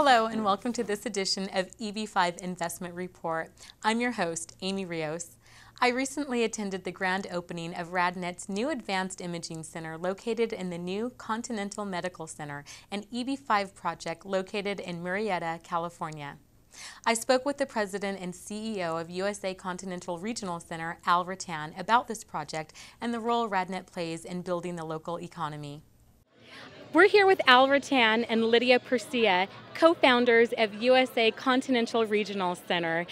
Hello and welcome to this edition of EB-5 Investment Report. I'm your host, Amy Rios. I recently attended the grand opening of RadNet's new Advanced Imaging Center located in the new Continental Medical Center, an EB-5 project located in Murrieta, California. I spoke with the president and CEO of USA Continental Regional Center, Al Rattan, about this project and the role RadNet plays in building the local economy. We're here with Al Rattan and Lydia Persia, co-founders of USA Continental Regional Center.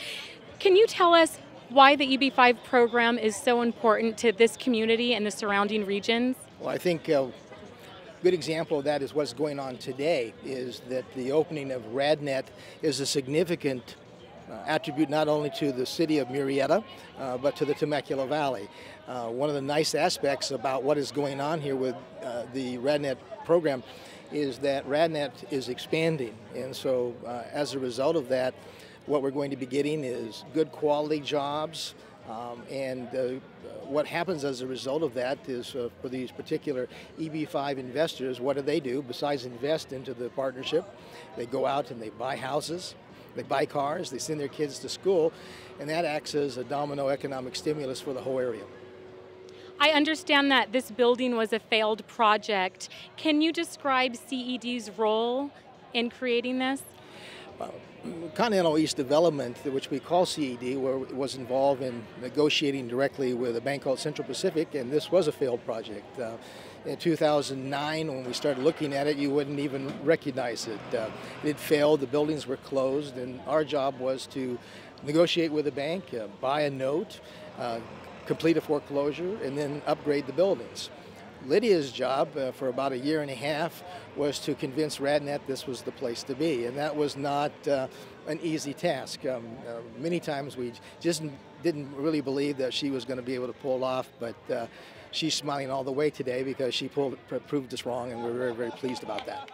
Can you tell us why the EB-5 program is so important to this community and the surrounding regions? Well, I think a good example of that is what's going on today, is that the opening of RadNet is a significant attribute not only to the city of Murrieta, but to the Temecula Valley. One of the nice aspects about what is going on here with the RadNet program is that RadNet is expanding, and so as a result of that, what we're going to be getting is good quality jobs, and what happens as a result of that is for these particular EB-5 investors, what do besides invest into the partnership? They go out and they buy houses, they buy cars, they send their kids to school, and that acts as a domino economic stimulus for the whole area. I understand that this building was a failed project. Can you describe CED's role in creating this? Continental East Development, which we call CED, was involved in negotiating directly with a bank called Central Pacific, and this was a failed project. In 2009, when we started looking at it, you wouldn't even recognize it. It failed, the buildings were closed, and our job was to negotiate with the bank, buy a note, complete a foreclosure, and then upgrade the buildings. Lydia's job for about a year and a half was to convince RadNet this was the place to be, and that was not an easy task. Many times we just didn't really believe that she was going to be able to pull it off, but she's smiling all the way today because she proved us wrong, and we're very, very pleased about that.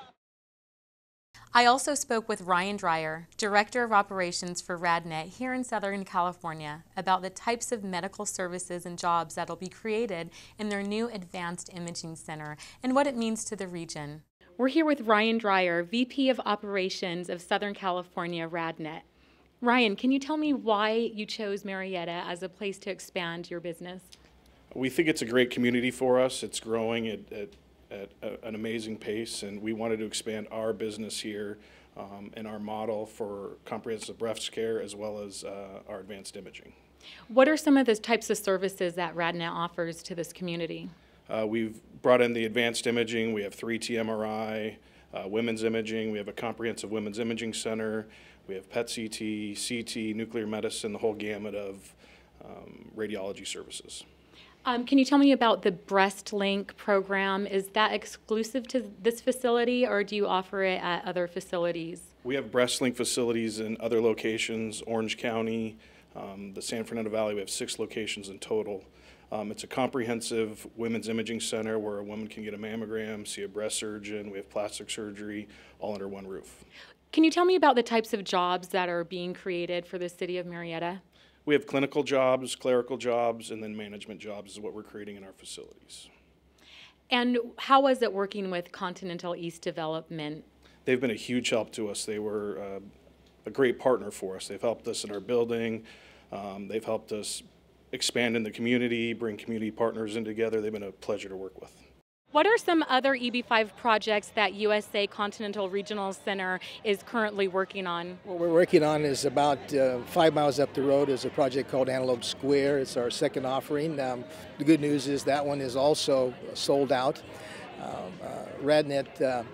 I also spoke with Ryan Dreyer, Director of Operations for RadNet here in Southern California, about the types of medical services and jobs that will be created in their new Advanced Imaging Center and what it means to the region. We're here with Ryan Dreyer, VP of Operations of Southern California RadNet. Ryan, can you tell me why you chose Murrieta as a place to expand your business? We think it's a great community for us. It's growing at an amazing pace, and we wanted to expand our business here and our model for comprehensive breast care as well as our advanced imaging. What are some of the types of services that RadNet offers to this community? We've brought in the advanced imaging. We have 3T MRI, women's imaging. We have a comprehensive women's imaging center. We have PET CT, CT, nuclear medicine, the whole gamut of radiology services. Can you tell me about the BreastLink program? Is that exclusive to this facility, or do you offer it at other facilities? We have BreastLink facilities in other locations, Orange County, the San Fernando Valley. We have 6 locations in total. It's a comprehensive women's imaging center where a woman can get a mammogram, see a breast surgeon. We have plastic surgery, all under one roof. Can you tell me about the types of jobs that are being created for the city of Murrieta? We have clinical jobs, clerical jobs, and then management jobs is what we're creating in our facilities. And how was it working with Continental East Development? They've been a huge help to us. They were a great partner for us. They've helped us in our building. They've helped us expand in the community, bring community partners in together. They've been a pleasure to work with. What are some other EB-5 projects that USA Continental Regional Center is currently working on? What we're working on is about 5 miles up the road is a project called Antelope Square. It's our second offering. The good news is that one is also sold out. RadNet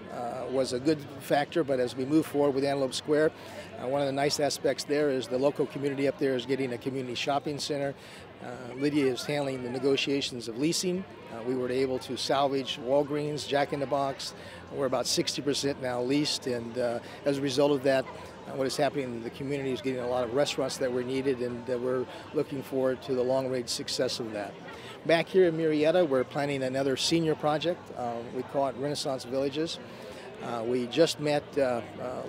was a good factor, but as we move forward with Antelope Square, one of the nice aspects there is the local community up there is getting a community shopping center. Lydia is handling the negotiations of leasing. We were able to salvage Walgreens, Jack in the Box. We're about 60% now leased, and as a result of that, what is happening in the community is getting a lot of restaurants that were needed, and we're looking forward to the long-range success of that. Back here in Murrieta, we're planning another senior project. We call it Renaissance Villages. We just met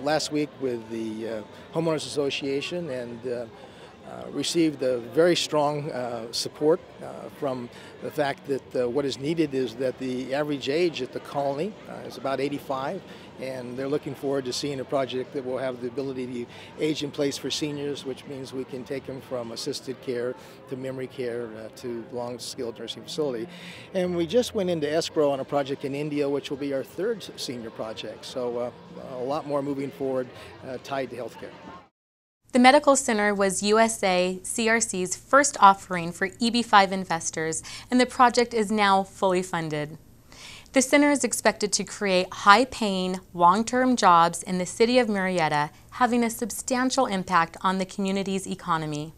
last week with the Homeowners Association, and received a very strong support from the fact that what is needed is that the average age at the colony is about 85, and they're looking forward to seeing a project that will have the ability to age in place for seniors, which means we can take them from assisted care to memory care to long skilled nursing facility. And we just went into escrow on a project in India, which will be our third senior project. So a lot more moving forward tied to healthcare. The Medical Center was USA CRC's first offering for EB-5 investors, and the project is now fully funded. The center is expected to create high-paying, long-term jobs in the city of Murrieta, having a substantial impact on the community's economy.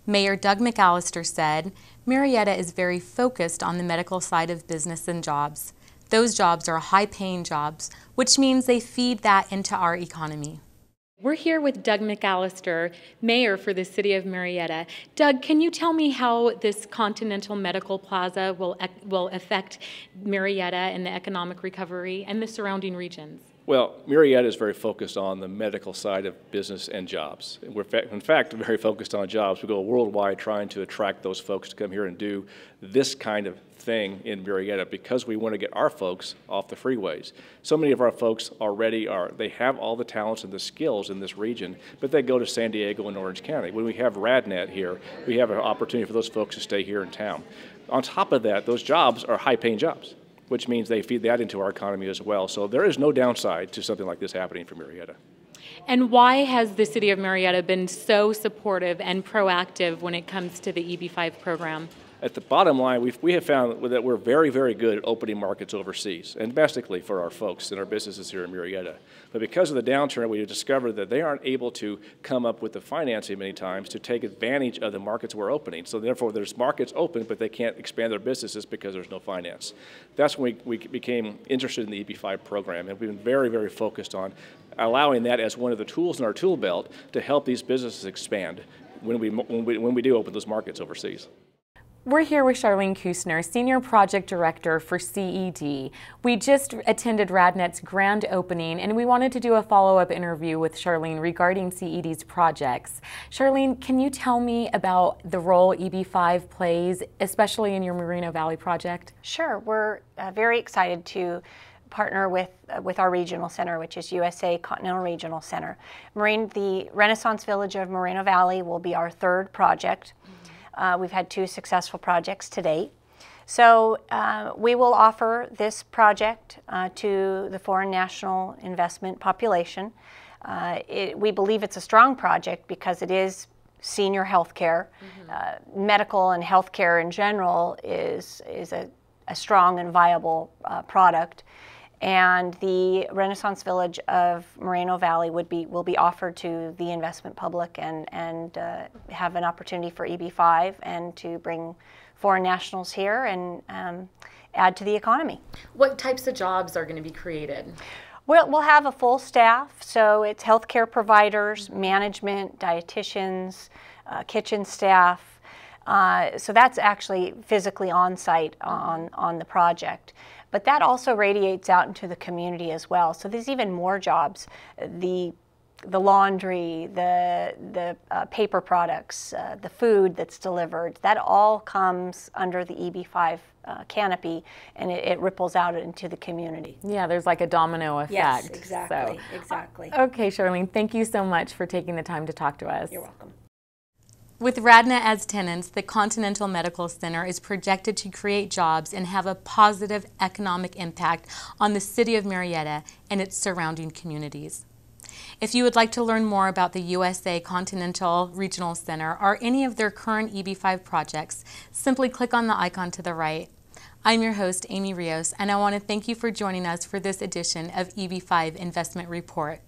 Mayor Doug McAllister said, "Murrieta is very focused on the medical side of business and jobs. Those jobs are high-paying jobs, which means they feed that into our economy." We're here with Doug McAllister, mayor for the city of Murrieta. Doug, can you tell me how this Continental Medical Plaza will affect Murrieta and the economic recovery and the surrounding regions? Well, Murrieta is very focused on the medical side of business and jobs. We're, in fact, very focused on jobs. We go worldwide trying to attract those folks to come here and do this kind of thing in Murrieta because we want to get our folks off the freeways. So many of our folks already they have all the talents and the skills in this region, but they go to San Diego and Orange County. When we have RadNet here, we have an opportunity for those folks to stay here in town. On top of that, those jobs are high-paying jobs, which means they feed that into our economy as well. So there is no downside to something like this happening for Murrieta. And why has the city of Murrieta been so supportive and proactive when it comes to the EB-5 program? At the bottom line, we have found that we're very, very good at opening markets overseas and domestically for our folks and our businesses here in Murrieta. But because of the downturn, we have discovered that they aren't able to come up with the financing many times to take advantage of the markets we're opening. So therefore, there's markets open, but they can't expand their businesses because there's no finance. That's when we became interested in the EB-5 program, and we've been very, very focused on allowing that as one of the tools in our tool belt to help these businesses expand when we do open those markets overseas. We're here with Charlene Kusner, Senior Project Director for CED. We just attended RadNet's grand opening, and we wanted to do a follow-up interview with Charlene regarding CED's projects. Charlene, can you tell me about the role EB-5 plays, especially in your Moreno Valley project? Sure. We're very excited to partner with our regional center, which is USA Continental Regional Center. The Renaissance Village of Moreno Valley will be our third project. We've had 2 successful projects to date. So we will offer this project to the foreign national investment population. We believe it's a strong project because it is senior health care. Medical and health care in general is a strong and viable product. And the Renaissance Village of Moreno Valley will be offered to the investment public and have an opportunity for EB-5 and to bring foreign nationals here and add to the economy. What types of jobs are going to be created? We'll have a full staff, so it's healthcare providers, management, dietitians, kitchen staff. So that's actually physically on site on the project. But that also radiates out into the community as well. So there's even more jobs. The laundry, the paper products, the food that's delivered, that all comes under the EB-5 canopy, and it ripples out into the community. Yeah, there's like a domino effect. Yes, exactly, so. exactly. Okay, Charlene, thank you so much for taking the time to talk to us. You're welcome. With RadNet as tenants, the Continental Medical Center is projected to create jobs and have a positive economic impact on the city of Murrieta and its surrounding communities. If you would like to learn more about the USA Continental Regional Center or any of their current EB-5 projects, simply click on the icon to the right. I'm your host, Amy Rios, and I want to thank you for joining us for this edition of EB-5 Investment Report.